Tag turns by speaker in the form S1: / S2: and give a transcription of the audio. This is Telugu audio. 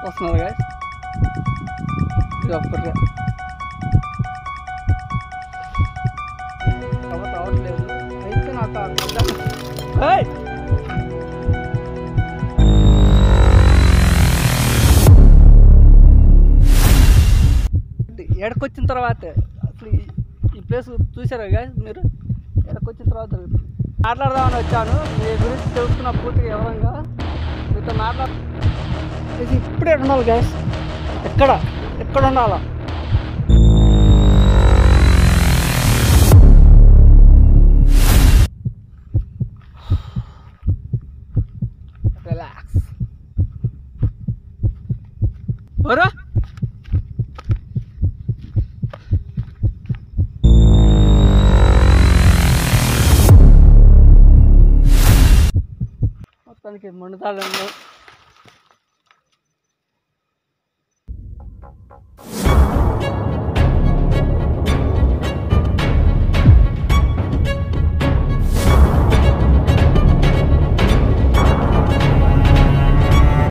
S1: వస్తున్నారు గాయస్ ఇది ఒక్కటే కాబట్టి రావట్లేదు అయితే నాకు ఎడకొచ్చిన తర్వాత అసలు ఈ ప్లేస్ చూసారా గాయస్ మీరు ఎడకొచ్చిన తర్వాత మాట్లాడదామని వచ్చాను మీ గురించి తెలుసుకున్న పూర్తిగా వివరంగా మీతో ఇది ఇప్పుడే ఉండాలి గాయస్ ఎక్కడ ఉండాలా రిలాక్స్ బరా మొత్తానికి మండుతాళ్ళు